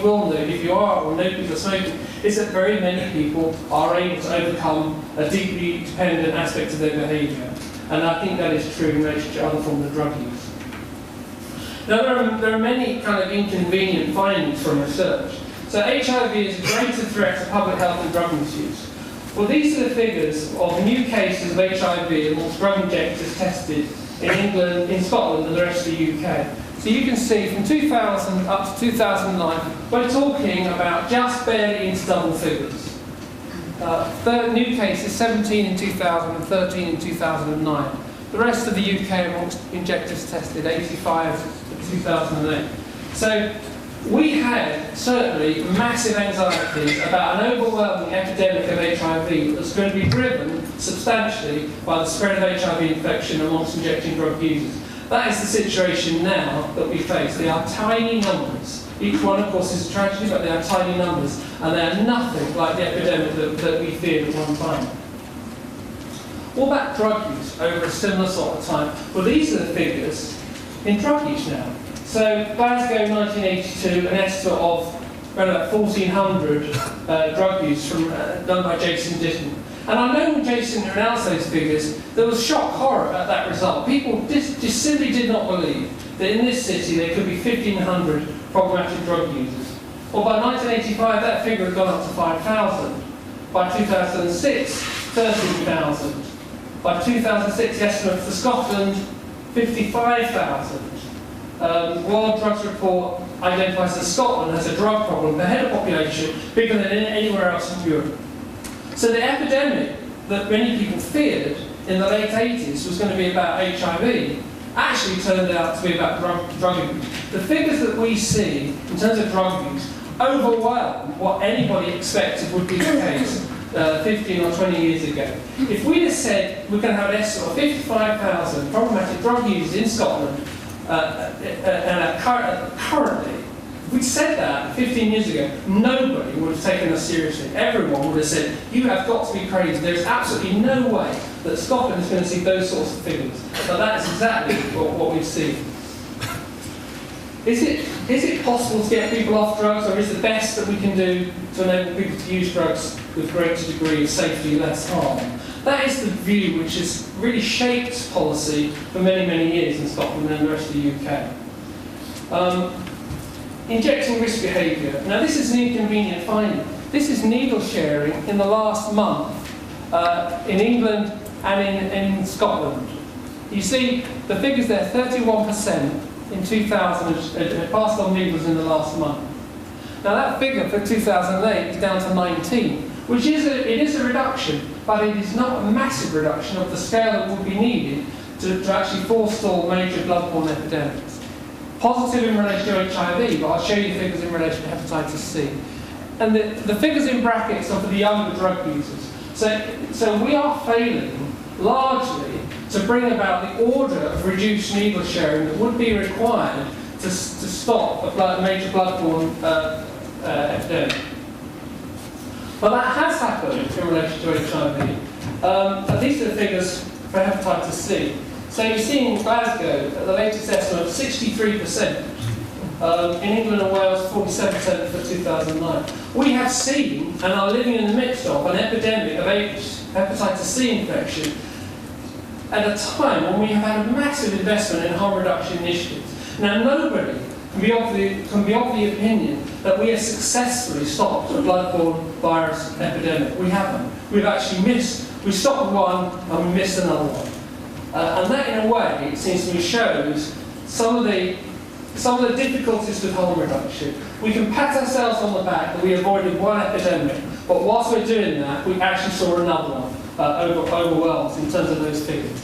will know if you are or know people are smoking is that very many people are able to overcome a deeply dependent aspect of their behaviour. And I think that is true in relation to other forms of drug use. Now, there are many kind of inconvenient findings from research. So HIV is a greater threat to public health than drug misuse. Well, these are the figures of new cases of HIV amongst drug injectors tested in England, in Scotland and the rest of the UK. So you can see from 2000 up to 2009, we're talking about just barely into double figures. New cases, 17 in 2000 and 13 in 2009. The rest of the UK amongst injectors tested, 85 in 2008. So we had certainly massive anxieties about an overwhelming epidemic of HIV that's going to be driven substantially by the spread of HIV infection amongst injecting drug users. That is the situation now that we face. They are tiny numbers. Each one, of course, is a tragedy, but they are tiny numbers, and they are nothing like the epidemic that we feared at one time. What about drug use over a similar sort of time? Well, these are the figures in drug use now. So, Glasgow, 1982, an estimate of around about 1,400 drug use from, done by Jason Ditton. And I know when Jason announced those figures, there was shock horror at that result. People just simply did not believe that in this city there could be 1,500 problematic drug users. Well, by 1985, that figure had gone up to 5,000. By 2006, 13,000. By 2006, the estimate for Scotland, 55,000. World Drugs Report identifies that Scotland has a drug problem per head of population bigger than anywhere else in Europe. So the epidemic that many people feared in the late 80s was going to be about HIV actually turned out to be about drug use. The figures that we see in terms of drug use overwhelm what anybody expected would be the case 15 or 20 years ago. If we'd have said we're going to have an estimate of 55,000 problematic drug users in Scotland, and currently, if we'd said that 15 years ago, nobody would have taken us seriously. Everyone would have said, you have got to be crazy. There's absolutely no way that Scotland is going to see those sorts of figures. But that is exactly what we've seen. Is it possible to get people off drugs, or is the best that we can do to enable people to use drugs with greater degree of safety, less harm? That is the view which has really shaped policy for many, many years in Scotland and the rest of the UK. Injecting risk behaviour. Now this is an inconvenient finding. This is needle sharing in the last month in England and in Scotland. You see the figures there, 31% in 2000 passed on needles in the last month. Now that figure for 2008 is down to 19, which is a reduction, but it is not a massive reduction of the scale that would be needed to actually forestall major bloodborne epidemics. Positive in relation to HIV, but I'll show you the figures in relation to hepatitis C. And the figures in brackets are for the younger drug users. So we are failing largely to bring about the order of reduced needle sharing that would be required to stop a major bloodborne epidemic. But that has happened in relation to HIV. These are the figures for hepatitis C. So you see in Glasgow, the latest estimate of 63%. In England and Wales, 47% for 2009. We have seen, and are living in the midst of, an epidemic of hepatitis C infection at a time when we have had a massive investment in harm reduction initiatives. Now nobody can be of the opinion that we have successfully stopped a bloodborne virus epidemic. We haven't. We've actually we stopped one and we missed another one. And that, in a way, it seems to me, shows some of the difficulties with harm reduction. We can pat ourselves on the back that we avoided one epidemic, but whilst we're doing that, we actually saw another one overwhelmed in terms of those figures.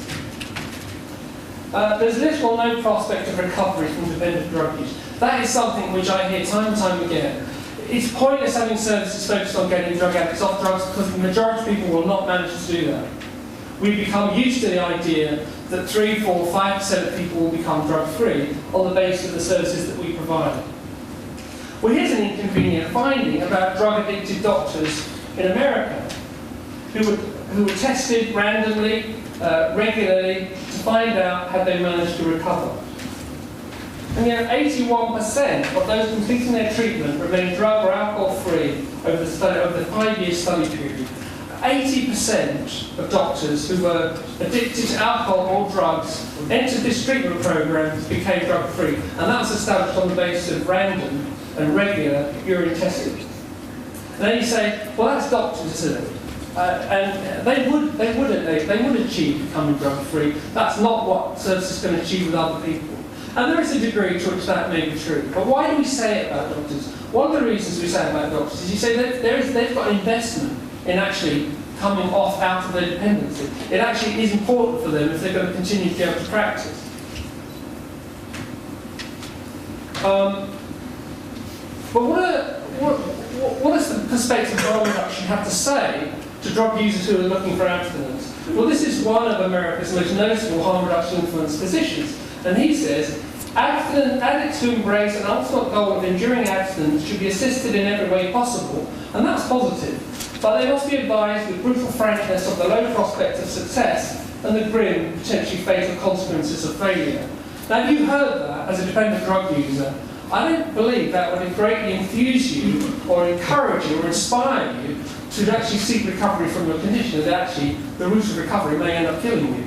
There's little or no prospect of recovery from dependent drug use. That is something which I hear time and time again. It's pointless having services focused on getting drug addicts off drugs because the majority of people will not manage to do that. We've become used to the idea that 3, 4, 5% of people will become drug-free on the basis of the services that we provide. Well, here's an inconvenient finding about drug-addicted doctors in America who were tested randomly, regularly, to find out had they managed to recover. And yet 81% of those completing their treatment remain drug or alcohol-free over the 5-year study period. 80% of doctors who were addicted to alcohol or drugs entered this treatment program, became drug-free. And that was established on the basis of random and regular urine testing. And then you say, well, that's doctors, isn't it? And they would achieve becoming drug-free. That's not what services is going to achieve with other people. And there is a degree to which that may be true. But why do we say it about doctors? One of the reasons we say it about doctors is you say that they've got an investment in actually coming off out of their dependency. It actually is important for them if they're going to continue to be able to practice. But what does the perspective of harm reduction have to say to drug users who are looking for abstinence? Well, this is one of America's most notable harm reduction influence physicians. And he says, addicts who embrace an ultimate goal of enduring abstinence should be assisted in every way possible, and that's positive. But they must be advised with brutal frankness of the low prospect of success and the grim, potentially fatal consequences of failure. Now, if you heard that as a dependent drug user, I don't believe that would greatly enthuse you or encourage you or inspire you to actually seek recovery from your condition, that actually the route of recovery may end up killing you.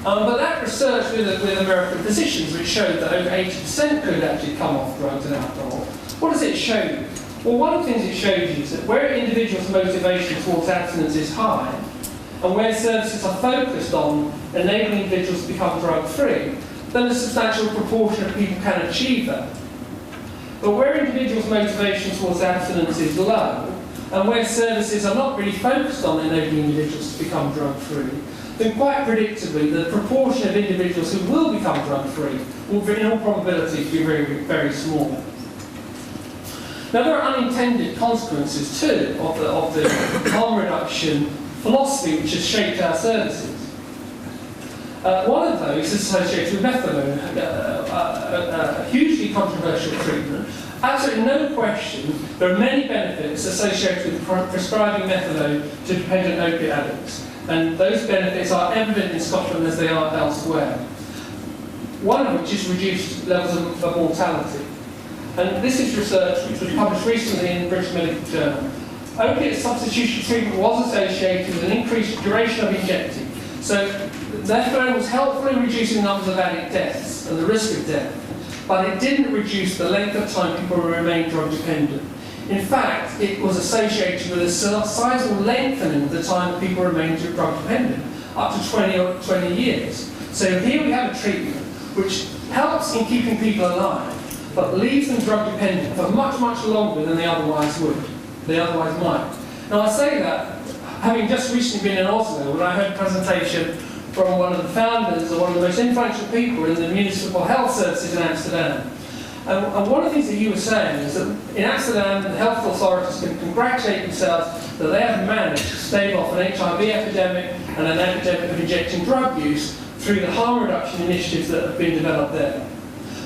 But that research with American physicians, which showed that over 80% could actually come off drugs and alcohol, what does it show you? Well, one of the things it shows you is that where individuals' motivation towards abstinence is high, and where services are focused on enabling individuals to become drug-free, then a substantial proportion of people can achieve that. But where individuals' motivation towards abstinence is low, and where services are not really focused on enabling individuals to become drug-free, then quite predictably the proportion of individuals who will become drug-free will, in all probability, be very, very small. Now, there are unintended consequences too of the harm reduction philosophy which has shaped our services. One of those is associated with methadone, a hugely controversial treatment. Absolutely no question, there are many benefits associated with prescribing methadone to dependent opiate addicts. And those benefits are evident in Scotland as they are elsewhere. One of which is reduced levels of mortality. And this is research which was published recently in the British Medical Journal. Opiate substitution treatment was associated with an increased duration of injecting. So methadone was helpful in reducing the numbers of addict deaths and the risk of death, but it didn't reduce the length of time people remained drug dependent. In fact, it was associated with a sizable lengthening of the time that people remained drug dependent, up to 20 years. So here we have a treatment which helps in keeping people alive, but leaves them drug dependent for much, much longer than they otherwise would. They otherwise might. Now I say that, having just recently been in Oslo, when I heard a presentation from one of the founders or one of the most influential people in the municipal health services in Amsterdam. And one of the things that he was saying is that in Amsterdam, the health authorities can congratulate themselves that they have managed to stave off an HIV epidemic and an epidemic of injecting drug use through the harm reduction initiatives that have been developed there.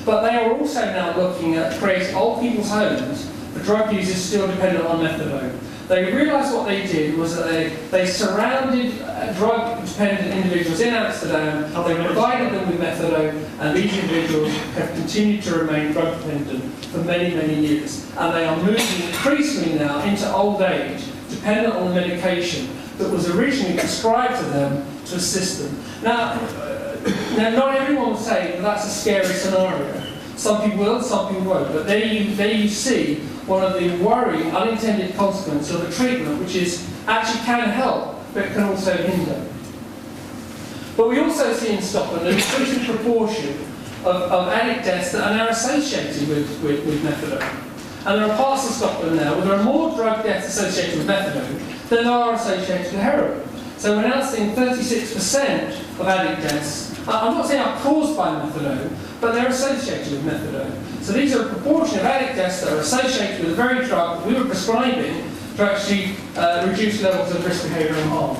But they are also now looking at creating old people's homes for drug users still dependent on methadone. They realised what they did was that they surrounded drug-dependent individuals in Amsterdam, and they provided them with methadone, and these individuals have continued to remain drug-dependent for many, many years. And they are moving increasingly now into old age, dependent on the medication that was originally prescribed to them to assist them. Now not everyone will say that that's a scary scenario. Some people will, some people won't. But there you see one of the worrying unintended consequences of a treatment which is actually can help, but can also hinder. But we also see in Scotland an increasing proportion of addict deaths that are now associated with methadone. And there are parts of Scotland now where there are more drug deaths associated with methadone than there are associated with heroin. So we're now seeing 36% of addict deaths, I'm not saying are caused by methadone, but they're associated with methadone. So these are a proportion of addict deaths that are associated with the very drug that we were prescribing to actually reduce levels of risk behaviour and harm.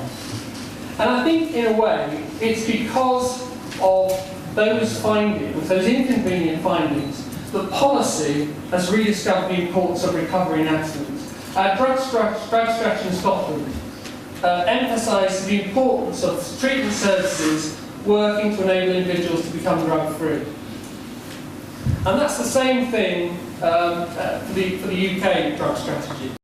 And I think, in a way, it's because of those findings, those inconvenient findings, that policy has rediscovered the importance of recovery and abstinence. Our drug strategy in Scotland emphasised the importance of treatment services working to enable individuals to become drug-free. And that's the same thing for the UK drug strategy.